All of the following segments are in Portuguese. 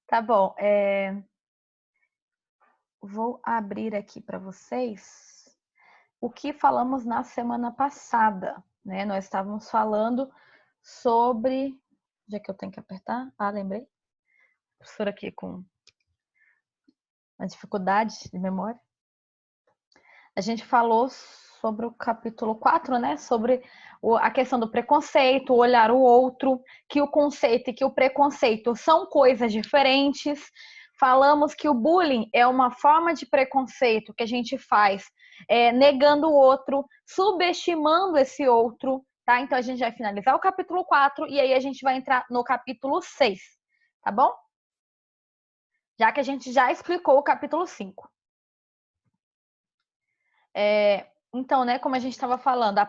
Tá bom. Vou abrir aqui para vocês o que falamos na semana passada, né? Nós estávamos falando sobre. Já que eu tenho que apertar. Ah, lembrei. Professora aqui com uma dificuldade de memória. A gente falou sobre o capítulo 4, né? Sobre a questão do preconceito, olhar o outro, que o conceito e que o preconceito são coisas diferentes. Falamos que o bullying é uma forma de preconceito que a gente faz negando o outro, subestimando esse outro, tá? Então a gente vai finalizar o capítulo 4 e aí a gente vai entrar no capítulo 6, tá bom? Já que a gente já explicou o capítulo 5. Então, né, como a gente estava falando,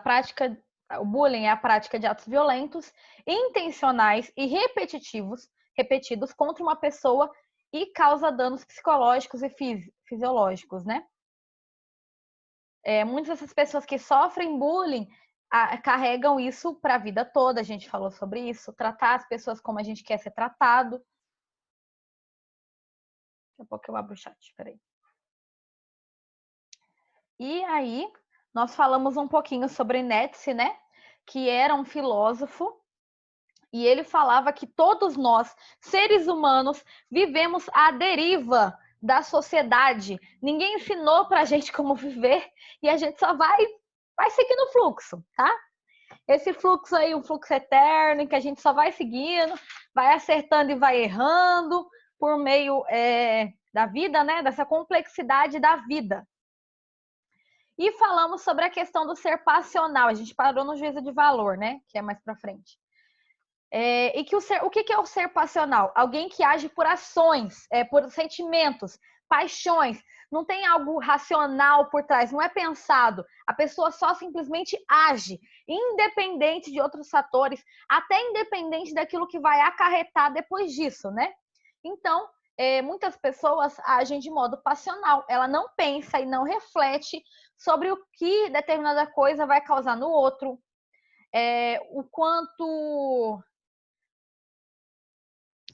o bullying é a prática de atos violentos, intencionais e repetidos contra uma pessoa e causa danos psicológicos e fisiológicos, né? Muitas dessas pessoas que sofrem bullying carregam isso para a vida toda, a gente falou sobre isso, tratar as pessoas como a gente quer ser tratado. Daqui a pouco eu abro o chat, peraí. E aí, nós falamos um pouquinho sobre Nietzsche, né? Que era um filósofo, e ele falava que todos nós, seres humanos, vivemos à deriva da sociedade. Ninguém ensinou pra gente como viver e a gente só vai seguindo o fluxo, tá? Esse fluxo aí, um fluxo eterno, em que a gente só vai seguindo, vai acertando e vai errando por meio da vida, né? Dessa complexidade da vida. E falamos sobre a questão do ser passional. A gente parou no juízo de valor, né? Que é mais para frente. E que o que é o ser passional? Alguém que age por ações, por sentimentos, paixões. Não tem algo racional por trás, não é pensado. A pessoa só simplesmente age, independente de outros fatores, até independente daquilo que vai acarretar depois disso, né? Então, muitas pessoas agem de modo passional. Ela não pensa e não reflete sobre o que determinada coisa vai causar no outro, o quanto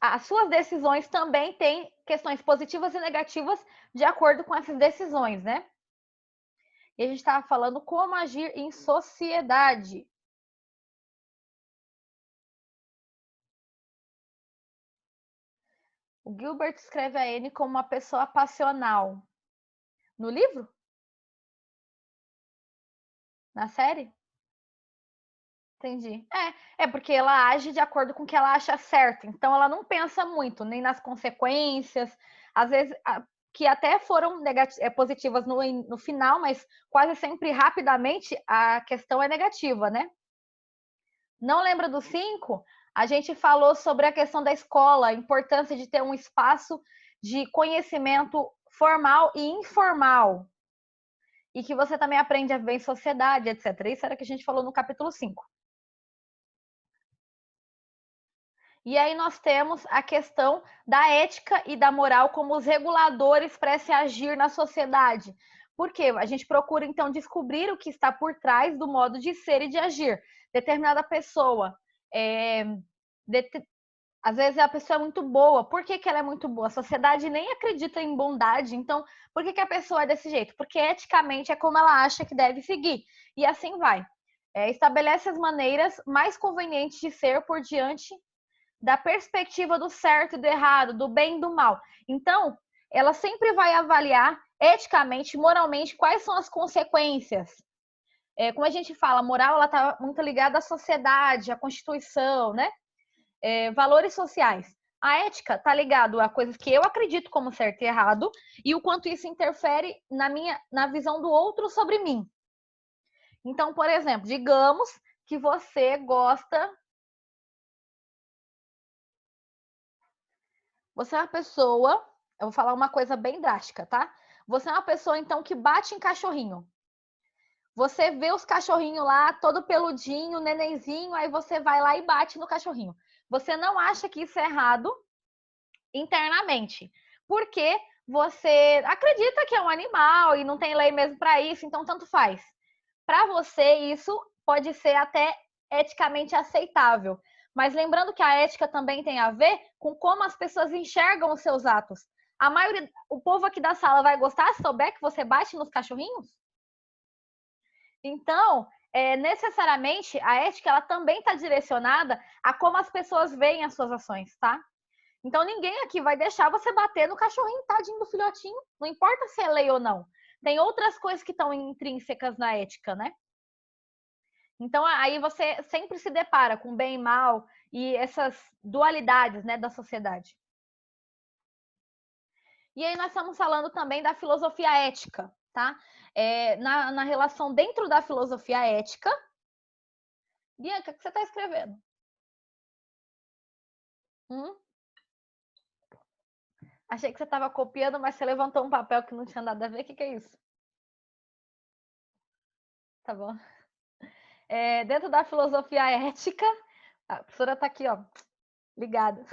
as suas decisões também têm questões positivas e negativas de acordo com essas decisões, né? E a gente estava falando como agir em sociedade. O Gilbert escreve a Anne como uma pessoa passional. No livro? Na série? Entendi. Porque ela age de acordo com o que ela acha certo. Então, ela não pensa muito, nem nas consequências. Às vezes, que até foram positivas no final, mas quase sempre, rapidamente, a questão é negativa, né? Não lembra do 5? A gente falou sobre a questão da escola, a importância de ter um espaço de conhecimento formal e informal. E que você também aprende a viver em sociedade, etc. Isso era o que a gente falou no capítulo 5. E aí nós temos a questão da ética e da moral como os reguladores para se agir na sociedade. Por quê? A gente procura, então, descobrir o que está por trás do modo de ser e de agir. Determinada pessoa, às vezes a pessoa é muito boa. Por que ela é muito boa? A sociedade nem acredita em bondade, então por que a pessoa é desse jeito? Porque eticamente é como ela acha que deve seguir. E assim vai. Estabelece as maneiras mais convenientes de ser por diante da perspectiva do certo e do errado, do bem e do mal. Então, ela sempre vai avaliar eticamente, moralmente, quais são as consequências. Como a gente fala, a moral ela está muito ligada à sociedade, à Constituição, né? Valores sociais. A ética está ligado a coisas que eu acredito como certo e errado e o quanto isso interfere na visão do outro sobre mim. Então, por exemplo, digamos que você gosta. Você é uma pessoa, eu vou falar uma coisa bem drástica, tá? Você é uma pessoa, então, que bate em cachorrinho. Você vê os cachorrinhos lá, todo peludinho, nenenzinho, aí você vai lá e bate no cachorrinho. Você não acha que isso é errado internamente, porque você acredita que é um animal e não tem lei mesmo para isso, então tanto faz. Para você, isso pode ser até eticamente aceitável. Mas lembrando que a ética também tem a ver com como as pessoas enxergam os seus atos. A maioria, o povo aqui da sala vai gostar se souber que você bate nos cachorrinhos? Então, necessariamente, a ética ela também está direcionada a como as pessoas veem as suas ações, tá? Então, ninguém aqui vai deixar você bater no cachorrinho, tadinho do filhotinho. Não importa se é lei ou não. Tem outras coisas que estão intrínsecas na ética, né? Então, aí você sempre se depara com bem e mal e essas dualidades, né, da sociedade. E aí nós estamos falando também da filosofia ética, tá? Na relação dentro da filosofia ética. Bianca, o que você está escrevendo? Achei que você estava copiando, mas você levantou um papel que não tinha nada a ver. O que é isso? Tá bom. Dentro da filosofia ética, a professora está aqui, ó, ligada.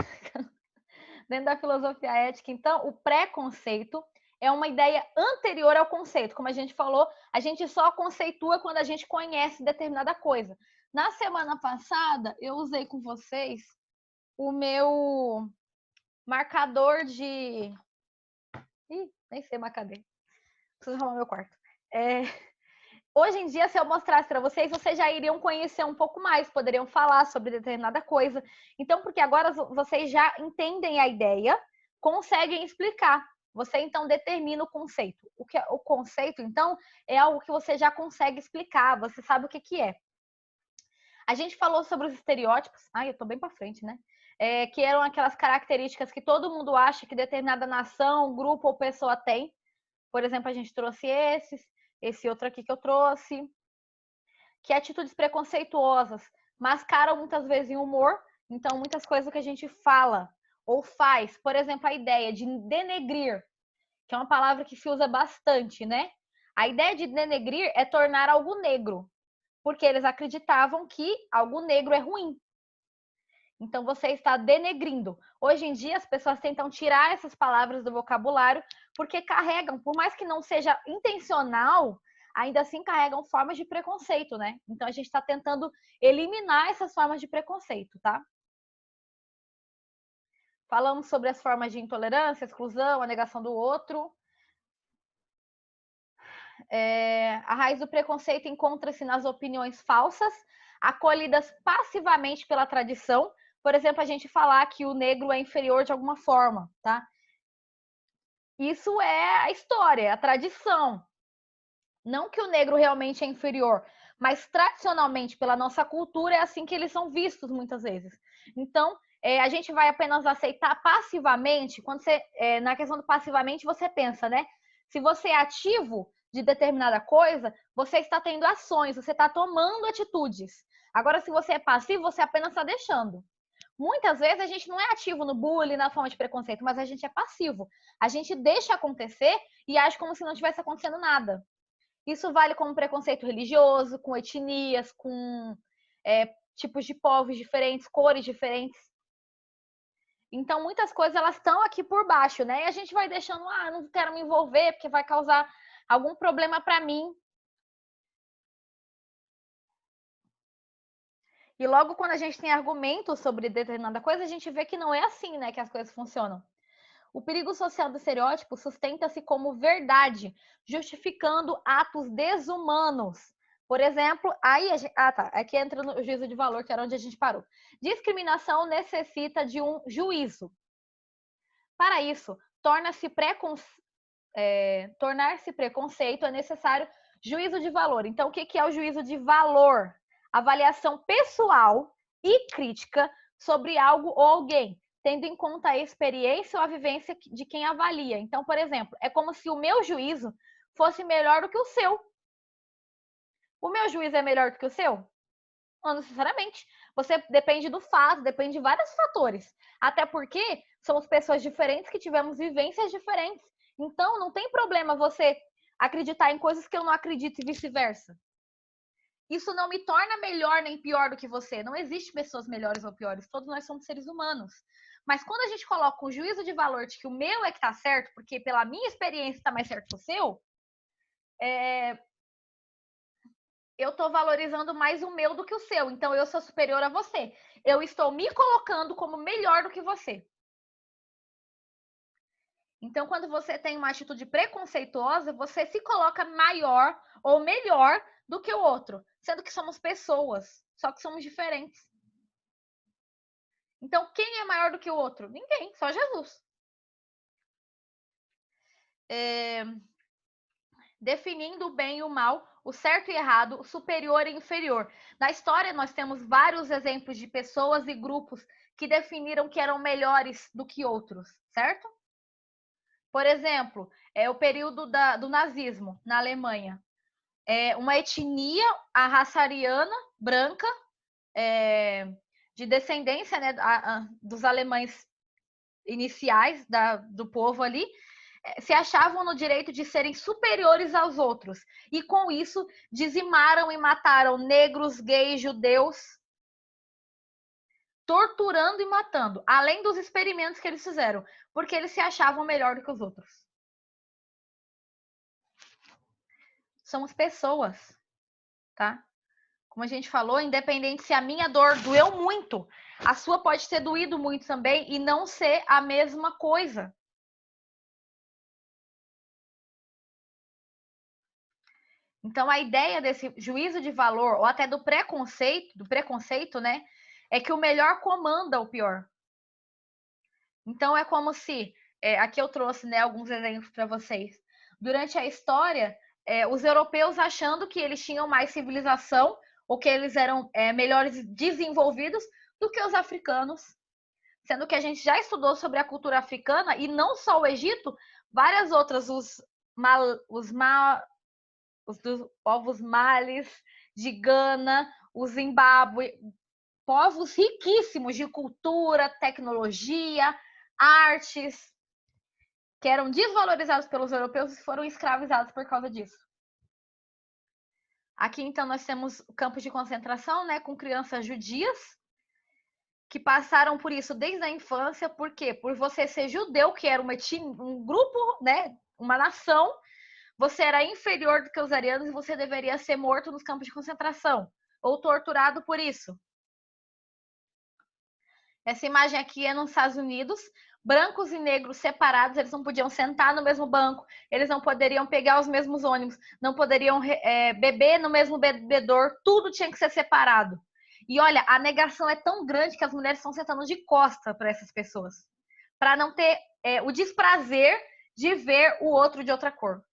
Dentro da filosofia ética, então, o preconceito é uma ideia anterior ao conceito. Como a gente falou, a gente só conceitua quando a gente conhece determinada coisa. Na semana passada, eu usei com vocês o meu marcador de... Ih, nem sei marcar dele. Preciso arrumar meu quarto. Hoje em dia, se eu mostrasse para vocês, vocês já iriam conhecer um pouco mais, poderiam falar sobre determinada coisa. Então, porque agora vocês já entendem a ideia, conseguem explicar. Você então determina o conceito. O conceito, então, é algo que você já consegue explicar, você sabe o que é. A gente falou sobre os estereótipos. Ai, eu tô bem para frente, né? Que eram aquelas características que todo mundo acha que determinada nação, grupo ou pessoa tem. Por exemplo, a gente trouxe esse outro aqui que eu trouxe, que atitudes preconceituosas mascaram muitas vezes em humor, então muitas coisas que a gente fala ou faz, por exemplo, a ideia de denegrir, que é uma palavra que se usa bastante, né? A ideia de denegrir é tornar algo negro, porque eles acreditavam que algo negro é ruim. Então você está denegrindo. Hoje em dia as pessoas tentam tirar essas palavras do vocabulário porque carregam, por mais que não seja intencional, ainda assim carregam formas de preconceito, né? Então a gente está tentando eliminar essas formas de preconceito, tá? Falamos sobre as formas de intolerância, exclusão, a negação do outro. A raiz do preconceito encontra-se nas opiniões falsas, acolhidas passivamente pela tradição. Por exemplo, a gente falar que o negro é inferior de alguma forma, tá? Isso é a história, a tradição. Não que o negro realmente é inferior, mas tradicionalmente, pela nossa cultura, é assim que eles são vistos muitas vezes. Então, a gente vai apenas aceitar passivamente, quando você, na questão do passivamente, você pensa, né? Se você é ativo de determinada coisa, você está tendo ações, você está tomando atitudes. Agora, se você é passivo, você apenas está deixando. Muitas vezes a gente não é ativo no bullying, na forma de preconceito, mas a gente é passivo. A gente deixa acontecer e age como se não tivesse acontecendo nada. Isso vale como preconceito religioso, com etnias, com tipos de povos diferentes, cores diferentes. Então, muitas coisas elas estão aqui por baixo, né? E a gente vai deixando, não quero me envolver porque vai causar algum problema para mim. E logo quando a gente tem argumentos sobre determinada coisa, a gente vê que não é assim, né, que as coisas funcionam. O perigo social do estereótipo sustenta-se como verdade, justificando atos desumanos. Por exemplo, aqui entra no juízo de valor, que era onde a gente parou. Discriminação necessita de um juízo. Para isso, tornar-se preconceito é necessário juízo de valor. Então, o que é o juízo de valor? Avaliação pessoal e crítica sobre algo ou alguém, tendo em conta a experiência ou a vivência de quem avalia. Então, por exemplo, é como se o meu juízo fosse melhor do que o seu. O meu juízo é melhor do que o seu? Não necessariamente. Você depende do fato, depende de vários fatores. Até porque somos pessoas diferentes que tivemos vivências diferentes. Então, não tem problema você acreditar em coisas que eu não acredito e vice-versa. Isso não me torna melhor nem pior do que você. Não existe pessoas melhores ou piores. Todos nós somos seres humanos. Mas quando a gente coloca um juízo de valor de que o meu é que tá certo, porque pela minha experiência tá mais certo que o seu, eu tô valorizando mais o meu do que o seu. Então eu sou superior a você. eu estou me colocando como melhor do que você. Então, quando você tem uma atitude preconceituosa, você se coloca maior ou melhor do que o outro, sendo que somos pessoas, só que somos diferentes. Então, quem é maior do que o outro? Ninguém, só Jesus. Definindo o bem e o mal, o certo e errado, o superior e inferior. Na história, nós temos vários exemplos de pessoas e grupos que definiram que eram melhores do que outros, certo? Por exemplo, o período do nazismo na Alemanha. Uma etnia, a raça ariana, branca, de descendência, né, dos alemães iniciais do povo ali, se achavam no direito de serem superiores aos outros. E com isso, dizimaram e mataram negros, gays, judeus, torturando e matando, além dos experimentos que eles fizeram, porque eles se achavam melhor do que os outros. Somos pessoas, tá? Como a gente falou, independente se a minha dor doeu muito, a sua pode ter doído muito também e não ser a mesma coisa. Então, a ideia desse juízo de valor, ou até do preconceito, né, é que o melhor comanda o pior. Então, é como se, aqui eu trouxe, né, alguns exemplos para vocês. Durante a história, os europeus achando que eles tinham mais civilização, ou que eles eram melhores desenvolvidos do que os africanos. Sendo que a gente já estudou sobre a cultura africana, e não só o Egito, várias outras, os dos povos males, de Gana, o Zimbábue, povos riquíssimos de cultura, tecnologia, artes, que eram desvalorizados pelos europeus e foram escravizados por causa disso. Aqui, então, nós temos campos de concentração, né, com crianças judias, que passaram por isso desde a infância. Por quê? Por você ser judeu, que era um grupo, né, uma nação, você era inferior do que os arianos e você deveria ser morto nos campos de concentração ou torturado por isso. Essa imagem aqui é nos Estados Unidos, brancos e negros separados, eles não podiam sentar no mesmo banco, eles não poderiam pegar os mesmos ônibus, não poderiam beber no mesmo bebedor, tudo tinha que ser separado. E olha, a negação é tão grande que as mulheres estão sentando de costa para essas pessoas, para não ter o desprazer de ver o outro de outra cor.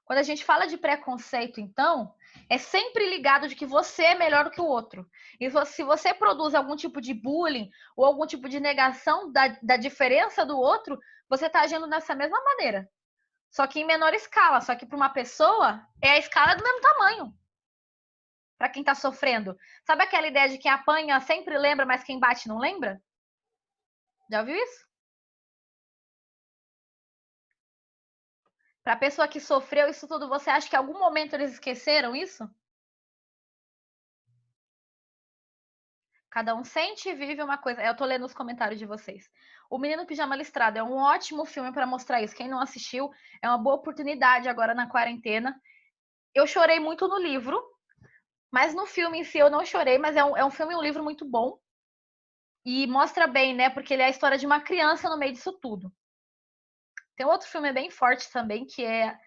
Quando a gente fala de preconceito, então, é sempre ligado de que você é melhor do que o outro. E se você produz algum tipo de bullying ou algum tipo de negação da diferença do outro, você está agindo dessa mesma maneira. Só que em menor escala. Só que para uma pessoa, é a escala do mesmo tamanho. Para quem está sofrendo. Sabe aquela ideia de quem apanha sempre lembra, mas quem bate não lembra? Já ouviu isso? Para a pessoa que sofreu isso tudo, você acha que em algum momento eles esqueceram isso? Cada um sente e vive uma coisa. Eu tô lendo os comentários de vocês. O Menino Pijama Listrado é um ótimo filme para mostrar isso. Quem não assistiu, é uma boa oportunidade agora na quarentena. Eu chorei muito no livro, mas no filme em si eu não chorei, mas é um filme e um livro muito bom. E mostra bem, né? Porque ele é a história de uma criança no meio disso tudo. Tem outro filme bem forte também, que é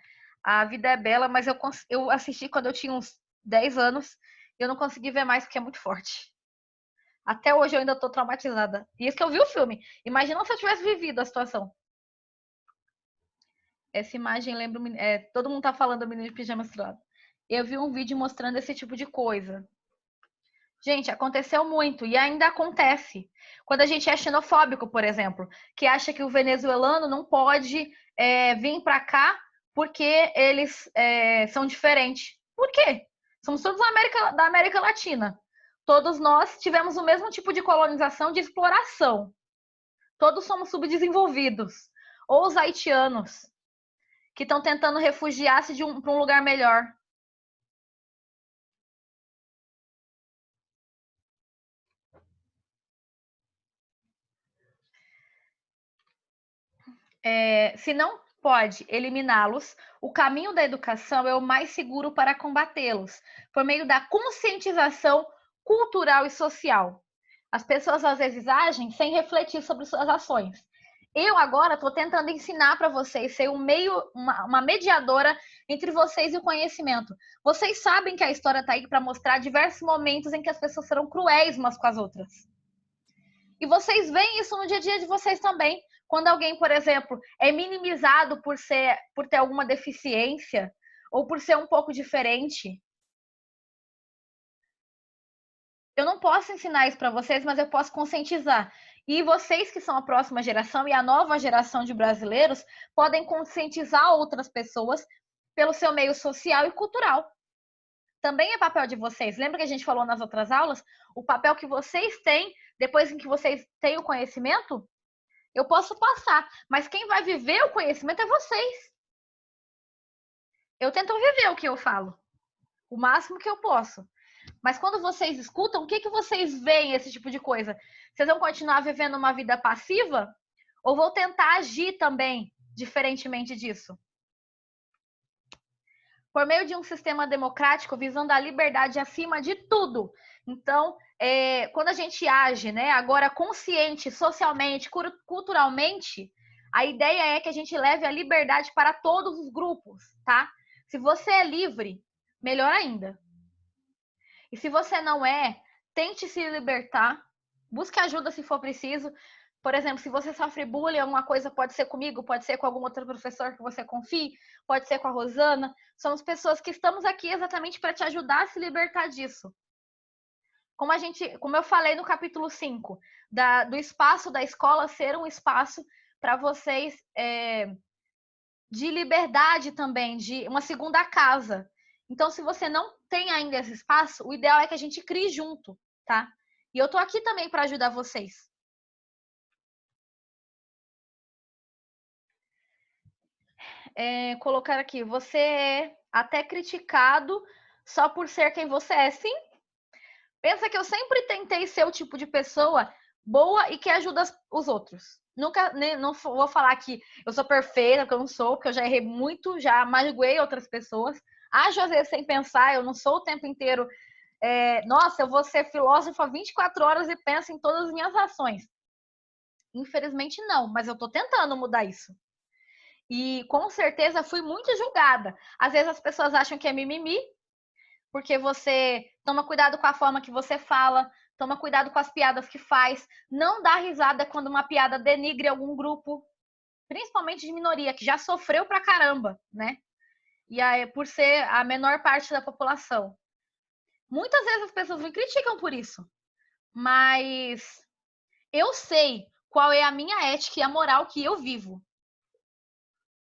A Vida é Bela, mas eu assisti quando eu tinha uns 10 anos e eu não consegui ver mais porque é muito forte. Até hoje eu ainda tô traumatizada. E isso que eu vi o filme. Imagina se eu tivesse vivido a situação. Essa imagem lembra. Todo mundo tá falando do menino de pijama misturado. Eu vi um vídeo mostrando esse tipo de coisa. Gente, aconteceu muito e ainda acontece. Quando a gente é xenofóbico, por exemplo, que acha que o venezuelano não pode vir para cá porque eles são diferentes. Por quê? Somos todos da América Latina. Todos nós tivemos o mesmo tipo de colonização, de exploração. Todos somos subdesenvolvidos. Ou os haitianos, que estão tentando refugiar-se para um lugar melhor. Se não pode eliminá-los, o caminho da educação é o mais seguro para combatê-los, por meio da conscientização cultural e social. As pessoas às vezes agem sem refletir sobre suas ações. Eu agora estou tentando ensinar para vocês, ser uma mediadora entre vocês e o conhecimento. Vocês sabem que a história está aí para mostrar diversos momentos em que as pessoas serão cruéis umas com as outras. E vocês veem isso no dia a dia de vocês também. Quando alguém, por exemplo, é minimizado por ter alguma deficiência ou por ser um pouco diferente. Eu não posso ensinar isso para vocês, mas eu posso conscientizar. E vocês que são a próxima geração e a nova geração de brasileiros podem conscientizar outras pessoas pelo seu meio social e cultural. Também é papel de vocês. Lembra que a gente falou nas outras aulas? O papel que vocês têm, depois em que vocês têm o conhecimento, eu posso passar. Mas quem vai viver o conhecimento é vocês. Eu tento viver o que eu falo. O máximo que eu posso. Mas quando vocês escutam, o que vocês veem esse tipo de coisa? Vocês vão continuar vivendo uma vida passiva? Ou vão tentar agir também diferentemente disso? Por meio de um sistema democrático visando a liberdade acima de tudo. Então, quando a gente age, né, agora consciente, socialmente, culturalmente, a ideia é que a gente leve a liberdade para todos os grupos, tá? Se você é livre, melhor ainda. E se você não é, tente se libertar, busque ajuda se for preciso. Por exemplo, se você sofre bullying, alguma coisa pode ser comigo, pode ser com algum outro professor que você confie, pode ser com a Rosana. Somos pessoas que estamos aqui exatamente para te ajudar a se libertar disso. Como eu falei no capítulo 5, do espaço da escola ser um espaço para vocês de liberdade também, de uma segunda casa. Então, se você não tem ainda esse espaço, o ideal é que a gente crie junto, tá? E eu tô aqui também para ajudar vocês. Colocar aqui, você é até criticado só por ser quem você é, sim? Pensa que eu sempre tentei ser o tipo de pessoa boa e que ajuda os outros. Nunca, não vou falar que eu sou perfeita, porque eu não sou, porque eu já errei muito, já magoei outras pessoas. Ajo às vezes sem pensar, eu não sou o tempo inteiro. Nossa, eu vou ser filósofa 24 horas e penso em todas as minhas ações. Infelizmente não, mas eu tô tentando mudar isso. E com certeza fui muito julgada. Às vezes as pessoas acham que é mimimi, porque você toma cuidado com a forma que você fala, toma cuidado com as piadas que faz, não dá risada quando uma piada denigre algum grupo, principalmente de minoria, que já sofreu pra caramba, né? E aí, por ser a menor parte da população. Muitas vezes as pessoas me criticam por isso, mas eu sei qual é a minha ética e a moral que eu vivo.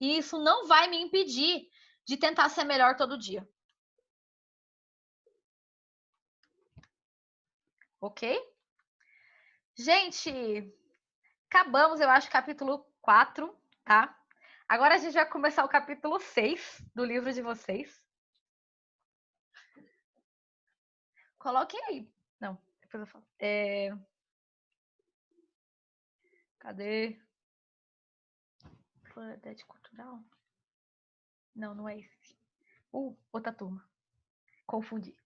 E isso não vai me impedir de tentar ser melhor todo dia. Ok? Gente, acabamos, eu acho, capítulo 4, tá? Agora a gente vai começar o capítulo 6 do livro de vocês. Coloquem aí. Não, depois eu falo. Cadê? Pluralidade cultural? Não, não é esse. Outra turma. Confundi.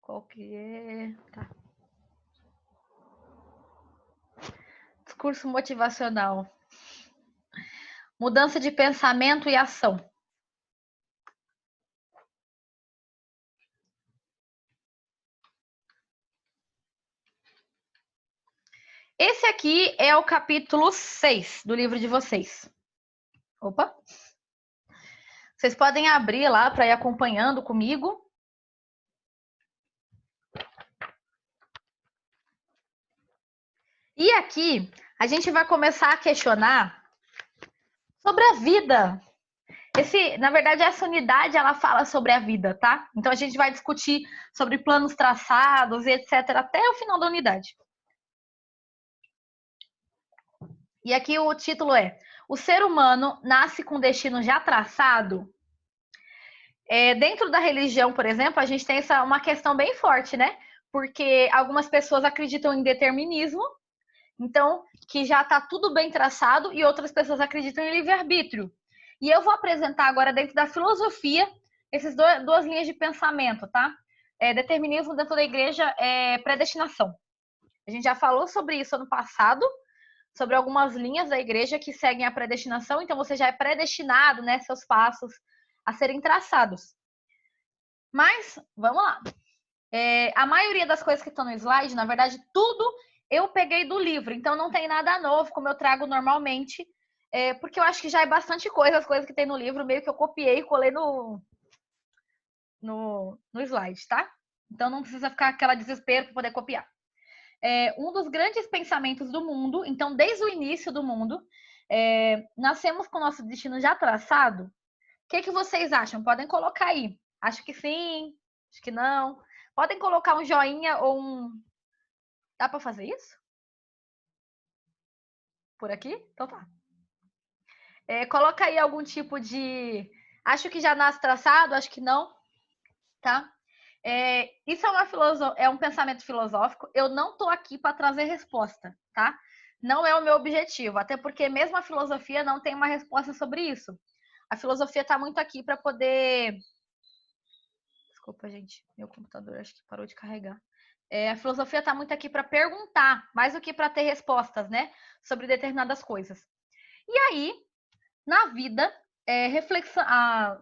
Qual que é? Tá. Discurso motivacional. Mudança de pensamento e ação. Esse aqui é o capítulo 6 do livro de vocês. Opa! Vocês podem abrir lá para ir acompanhando comigo. E aqui a gente vai começar a questionar sobre a vida. Na verdade, essa unidade ela fala sobre a vida, tá? Então a gente vai discutir sobre planos traçados e etc. até o final da unidade. E aqui o título é: o ser humano nasce com destino já traçado? Dentro da religião, por exemplo, a gente tem uma questão bem forte, né? Porque algumas pessoas acreditam em determinismo, então que já está tudo bem traçado, e outras pessoas acreditam em livre-arbítrio. E eu vou apresentar agora, dentro da filosofia, essas duas linhas de pensamento, tá? determinismo dentro da igreja é predestinação. A gente já falou sobre isso ano passado, sobre algumas linhas da igreja que seguem a predestinação, então você já é predestinado, né, seus passos a serem traçados. Mas, vamos lá. A maioria das coisas que estão no slide, na verdade, tudo eu peguei do livro, então não tem nada novo, como eu trago normalmente, porque eu acho que já é bastante coisa, as coisas que tem no livro, meio que eu copiei e colei no slide, tá? Então não precisa ficar aquela desespero para poder copiar. Um dos grandes pensamentos do mundo, então desde o início do mundo, nascemos com o nosso destino já traçado. O que vocês acham? Podem colocar aí. Acho que sim, acho que não. Podem colocar um joinha ou um... Dá para fazer isso? Por aqui? Então tá. Coloca aí algum tipo de... Acho que já nasce traçado, acho que não. Tá? Isso é um pensamento filosófico. Eu não estou aqui para trazer resposta, tá? Não é o meu objetivo, até porque mesmo a filosofia não tem uma resposta sobre isso. A filosofia está muito aqui para poder... Desculpa, gente, meu computador acho que parou de carregar. A filosofia está muito aqui para perguntar, mais do que para ter respostas, né? Sobre determinadas coisas. E aí, na vida,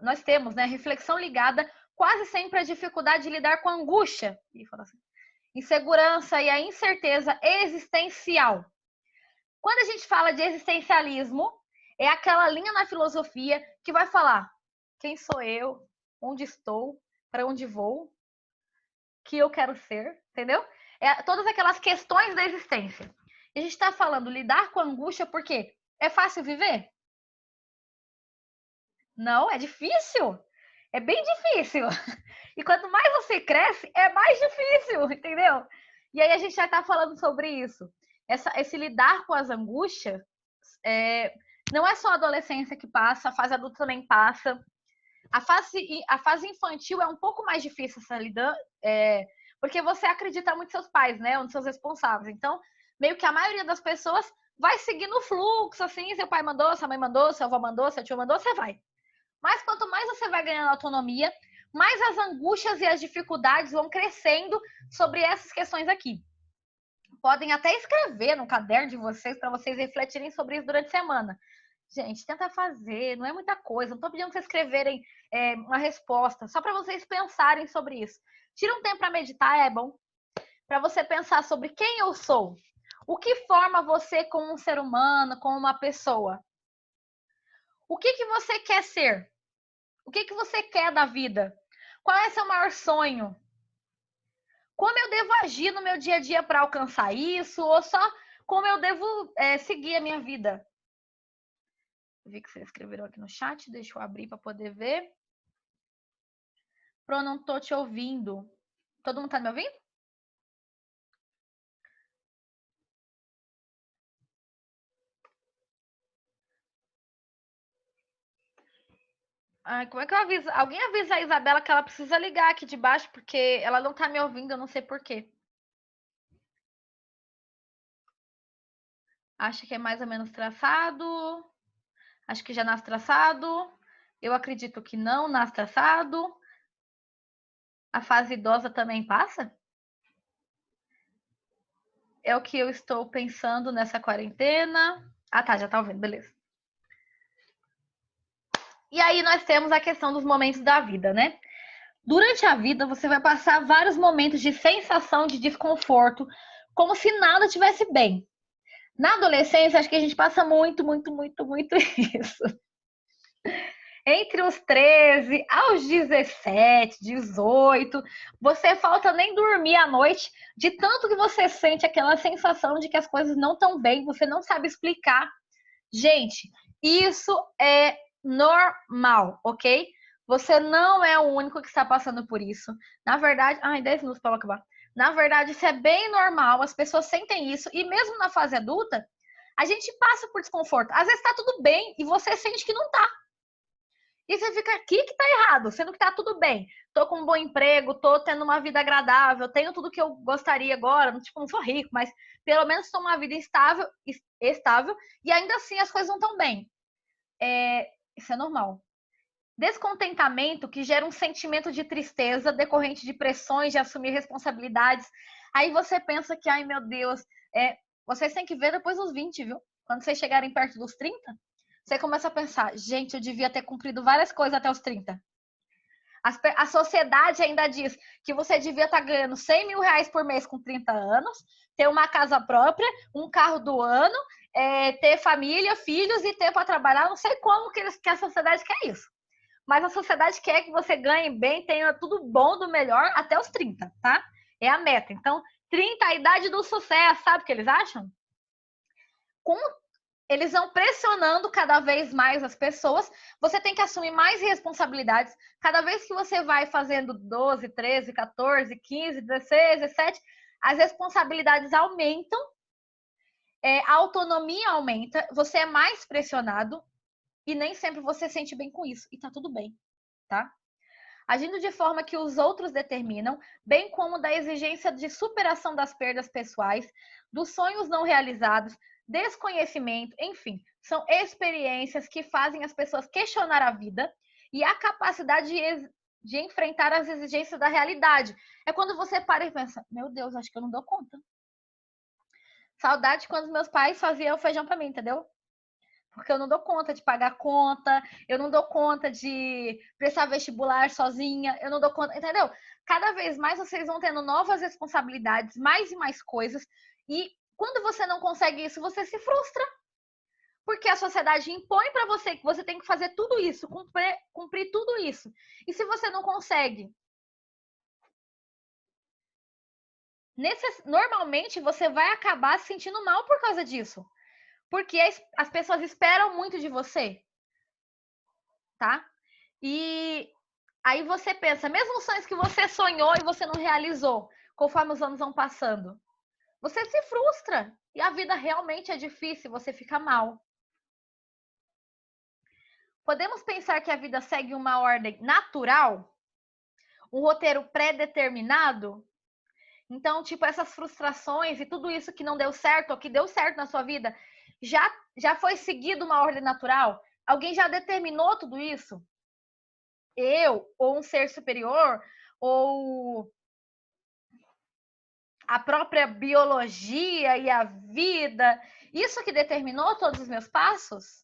nós temos, né, reflexão ligada quase sempre à dificuldade de lidar com a angústia, insegurança e a incerteza existencial. Quando a gente fala de existencialismo, é aquela linha na filosofia que vai falar quem sou eu, onde estou, para onde vou, o que eu quero ser, entendeu? Todas aquelas questões da existência. E a gente está falando lidar com a angústia porque é fácil viver? Não, é difícil. É bem difícil. E quanto mais você cresce, é mais difícil, entendeu? E aí a gente já está falando sobre isso. Esse lidar com as angústias, não é só a adolescência que passa, a fase adulta também passa. A fase infantil é um pouco mais difícil essa lidar, porque você acredita muito nos seus pais, né? Ou nos seus responsáveis. Então, meio que a maioria das pessoas vai seguindo o fluxo, assim, seu pai mandou, sua mãe mandou, seu avô mandou, seu tio mandou, você vai. Mas quanto mais você vai ganhando autonomia, mais as angústias e as dificuldades vão crescendo sobre essas questões aqui. Podem até escrever no caderno de vocês para vocês refletirem sobre isso durante a semana. Gente, tenta fazer, não é muita coisa. Não estou pedindo para vocês escreverem uma resposta, só para vocês pensarem sobre isso. Tira um tempo para meditar, é bom. Para você pensar sobre quem eu sou. O que forma você como um ser humano, como uma pessoa? O que você quer ser? O que você quer da vida? Qual é seu maior sonho? Como eu devo agir no meu dia a dia para alcançar isso? Ou só como eu devo seguir a minha vida? Eu vi que vocês escreveram aqui no chat, deixa eu abrir para poder ver. Pro, não tô te ouvindo. Todo mundo tá me ouvindo? Ai, como é que eu aviso? Alguém avisa a Isabela que ela precisa ligar aqui de baixo, porque ela não tá me ouvindo, eu não sei por quê. Acha que é mais ou menos traçado. Acho que já nasce traçado. Eu acredito que não nasce traçado. A fase idosa também passa? É o que eu estou pensando nessa quarentena. Ah, tá, já tá ouvindo, beleza. E aí nós temos a questão dos momentos da vida, né? Durante a vida, você vai passar vários momentos de sensação de desconforto, como se nada estivesse bem. Na adolescência, acho que a gente passa muito, muito, muito, muito isso. Entre os 13 aos 17, 18, você falta nem dormir à noite, de tanto que você sente aquela sensação de que as coisas não estão bem, você não sabe explicar. Gente, isso é normal, ok? Você não é o único que está passando por isso. Na verdade, 10 minutos para acabar. Na verdade, isso é bem normal, as pessoas sentem isso, e mesmo na fase adulta, a gente passa por desconforto. Às vezes está tudo bem e você sente que não tá. E você fica aqui que tá errado, sendo que tá tudo bem. Tô com um bom emprego, tô tendo uma vida agradável, tenho tudo que eu gostaria agora. Tipo, não sou rico, mas pelo menos tô uma vida estável, e ainda assim as coisas não estão bem. Isso é normal. Descontentamento que gera um sentimento de tristeza decorrente de pressões, de assumir responsabilidades. Aí você pensa que, ai meu Deus, vocês têm que ver depois dos 20, viu? Quando vocês chegarem perto dos 30, você começa a pensar, gente, eu devia ter cumprido várias coisas até os 30. A sociedade ainda diz que você devia estar ganhando 100 mil reais por mês com 30 anos, ter uma casa própria, um carro do ano, ter família, filhos e ter para trabalhar. Não sei como que a sociedade quer isso. Mas a sociedade quer que você ganhe bem, tenha tudo bom do melhor até os 30, tá? É a meta. Então, 30 é a idade do sucesso, sabe o que eles acham? Eles vão pressionando cada vez mais as pessoas, você tem que assumir mais responsabilidades. Cada vez que você vai fazendo 12, 13, 14, 15, 16, 17, as responsabilidades aumentam, a autonomia aumenta, você é mais pressionado e nem sempre você sente bem com isso. E tá tudo bem, tá? Agindo de forma que os outros determinam, bem como da exigência de superação das perdas pessoais, dos sonhos não realizados, desconhecimento, enfim, são experiências que fazem as pessoas questionar a vida e a capacidade de enfrentar as exigências da realidade. É quando você para e pensa, meu Deus, acho que eu não dou conta. Saudade quando meus pais faziam feijão para mim, entendeu? Porque eu não dou conta de pagar conta, eu não dou conta de prestar vestibular sozinha, eu não dou conta, entendeu? Cada vez mais vocês vão tendo novas responsabilidades, mais e mais coisas, e quando você não consegue isso, você se frustra. Porque a sociedade impõe para você que você tem que fazer tudo isso, cumprir tudo isso. E se você não consegue, normalmente você vai acabar se sentindo mal por causa disso. Porque as pessoas esperam muito de você, tá? E aí você pensa, mesmo os sonhos que você sonhou e você não realizou, conforme os anos vão passando, você se frustra. E a vida realmente é difícil, você fica mal. Podemos pensar que a vida segue uma ordem natural? Um roteiro pré-determinado? Então, tipo, essas frustrações e tudo isso que não deu certo, ou que deu certo na sua vida, já foi seguido uma ordem natural? Alguém já determinou tudo isso? Eu, ou um ser superior, ou a própria biologia e a vida, isso que determinou todos os meus passos?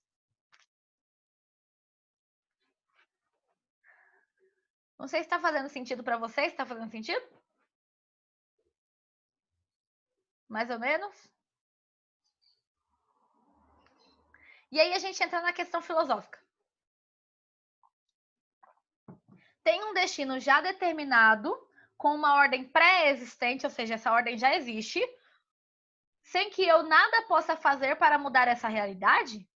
Não sei se está fazendo sentido para vocês, está fazendo sentido? Mais ou menos? E aí a gente entra na questão filosófica. Tem um destino já determinado, com uma ordem pré-existente, ou seja, essa ordem já existe, sem que eu nada possa fazer para mudar essa realidade?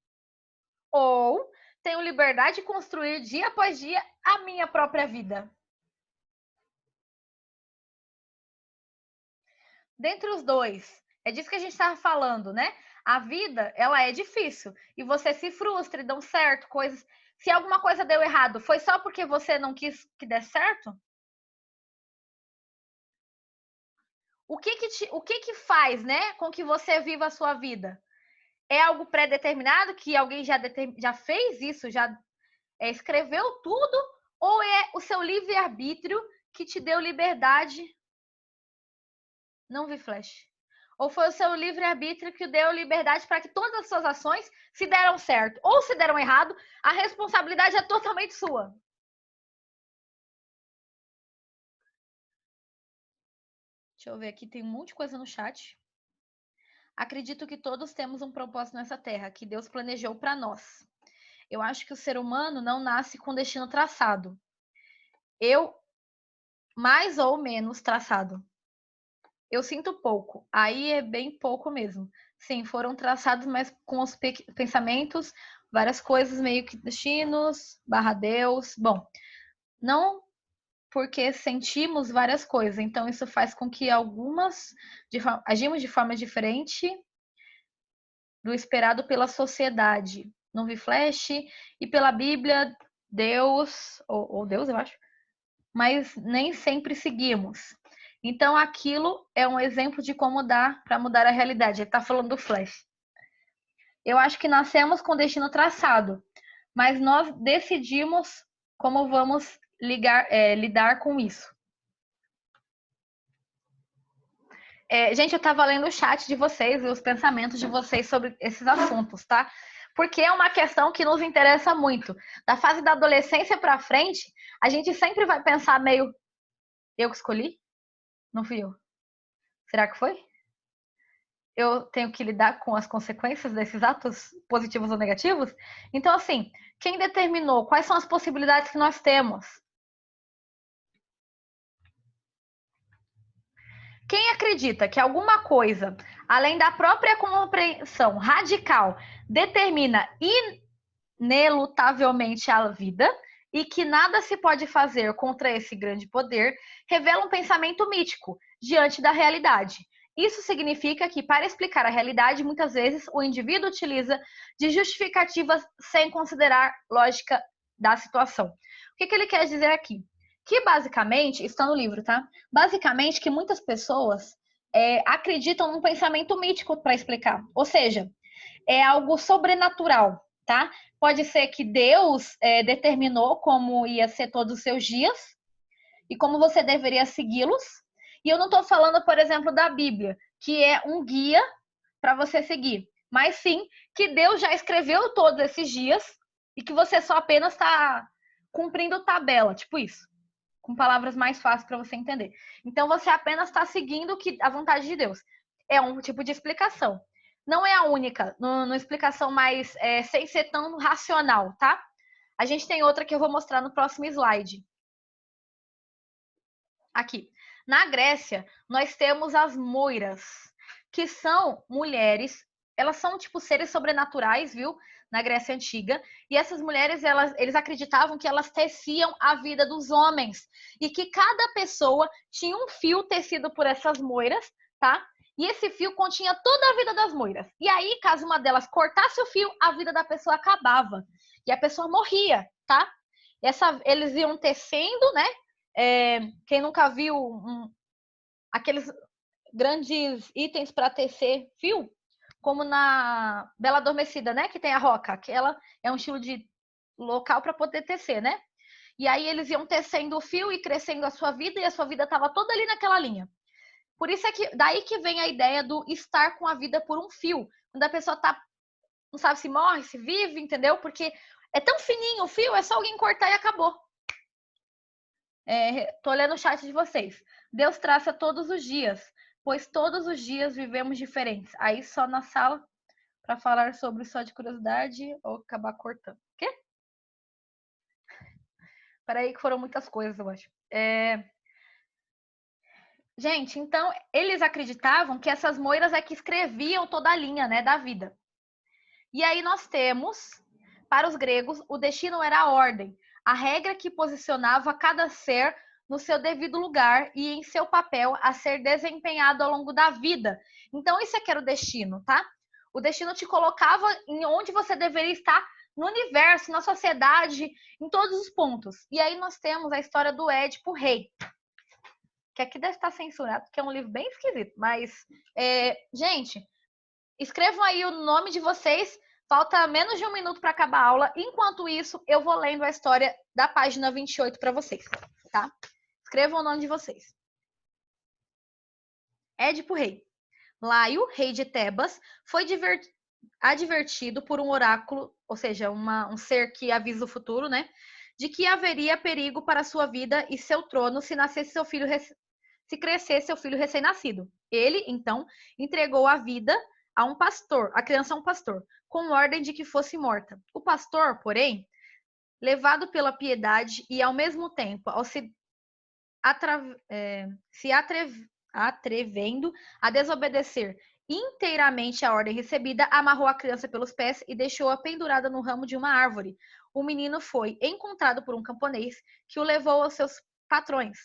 Ou tenho liberdade de construir dia após dia a minha própria vida? Dentre os dois, é disso que a gente estava falando, né? A vida, ela é difícil e você se frustra e dão certo coisas. Se alguma coisa deu errado, foi só porque você não quis que dê certo? O que faz, né, com que você viva a sua vida? É algo pré-determinado que alguém já fez isso, já escreveu tudo? Ou é o seu livre-arbítrio que te deu liberdade? Não vi flash. Ou foi o seu livre-arbítrio que deu liberdade para que todas as suas ações se deram certo ou se deram errado, a responsabilidade é totalmente sua. Deixa eu ver aqui, tem um monte de coisa no chat. Acredito que todos temos um propósito nessa terra, que Deus planejou para nós. Eu acho que o ser humano não nasce com destino traçado. Mais ou menos traçado. Eu sinto pouco. Aí é bem pouco mesmo. Sim, foram traçados, mas com os pensamentos, várias coisas, meio que destinos, barra Deus. Bom, não porque sentimos várias coisas. Então, isso faz com que agimos de forma diferente do esperado pela sociedade. Não vi flash e pela Bíblia, Deus, ou Deus, eu acho, mas nem sempre seguimos. Então, aquilo é um exemplo de como dá para mudar a realidade. Ele está falando do flash. Eu acho que nascemos com destino traçado, mas nós decidimos Como vamos lidar com isso? Gente, eu estava lendo o chat de vocês e os pensamentos de vocês sobre esses assuntos, tá? Porque é uma questão que nos interessa muito. Da fase da adolescência para frente, a gente sempre vai pensar meio, eu que escolhi? Não fui eu. Será que foi? Eu tenho que lidar com as consequências desses atos positivos ou negativos? Então, assim, quem determinou? Quais são as possibilidades que nós temos? Quem acredita que alguma coisa, além da própria compreensão radical, determina inelutavelmente a vida e que nada se pode fazer contra esse grande poder, revela um pensamento mítico diante da realidade. Isso significa que, para explicar a realidade, muitas vezes o indivíduo utiliza de justificativas sem considerar lógica da situação. O que ele quer dizer aqui? Que basicamente, está no livro, tá? Basicamente que muitas pessoas acreditam num pensamento mítico para explicar. Ou seja, é algo sobrenatural, tá? Pode ser que Deus determinou como ia ser todos os seus dias e como você deveria segui-los. E eu não estou falando, por exemplo, da Bíblia, que é um guia para você seguir, mas sim que Deus já escreveu todos esses dias e que você só apenas está cumprindo tabela, tipo isso, com palavras mais fáceis para você entender. Então você apenas está seguindo a vontade de Deus. É um tipo de explicação. Não é a única, numa explicação mais sem ser tão racional, tá? A gente tem outra que eu vou mostrar no próximo slide. Aqui. Na Grécia, nós temos as moiras, que são mulheres, elas são tipo seres sobrenaturais, viu? Na Grécia Antiga. E essas mulheres, eles acreditavam que elas teciam a vida dos homens. E que cada pessoa tinha um fio tecido por essas moiras, tá? E esse fio continha toda a vida das moiras. E aí, caso uma delas cortasse o fio, a vida da pessoa acabava. E a pessoa morria, tá? Eles iam tecendo, né? Quem nunca viu aqueles grandes itens para tecer fio, como na Bela Adormecida, né? Que tem a roca, que ela é um estilo de local para poder tecer, né? E aí eles iam tecendo o fio e crescendo a sua vida, e a sua vida estava toda ali naquela linha. Por isso é que daí que vem a ideia do estar com a vida por um fio. Quando a pessoa tá, não sabe se morre, se vive, entendeu? Porque é tão fininho o fio, é só alguém cortar e acabou. Tô lendo o chat de vocês. Deus traça todos os dias, pois todos os dias vivemos diferentes. Aí só na sala para falar sobre só de curiosidade ou acabar cortando. O quê? Peraí que foram muitas coisas, eu acho. Gente, então eles acreditavam que essas moiras é que escreviam toda a linha, né, da vida. E aí nós temos, para os gregos, o destino era a ordem, a regra que posicionava cada ser no seu devido lugar e em seu papel a ser desempenhado ao longo da vida. Então, isso é que era o destino, tá? O destino te colocava em onde você deveria estar no universo, na sociedade, em todos os pontos. E aí nós temos a história do Édipo Rei, que aqui deve estar censurado, que é um livro bem esquisito. Mas, gente, escrevam aí o nome de vocês. Falta menos de 1 minuto para acabar a aula. Enquanto isso, eu vou lendo a história da página 28 para vocês, tá? Escrevam o nome de vocês. Édipo Rei. Laio, rei de Tebas, foi advertido por um oráculo, ou seja, um ser que avisa o futuro, né? De que haveria perigo para sua vida e seu trono se nascesse seu filho, se crescesse seu filho recém-nascido. Ele, então, entregou a vida a um pastor, a criança a um pastor, com ordem de que fosse morta. O pastor, porém, levado pela piedade e ao mesmo tempo ao atrevendo a desobedecer inteiramente a ordem recebida, amarrou a criança pelos pés e deixou-a pendurada no ramo de uma árvore. O menino foi encontrado por um camponês que o levou aos seus patrões.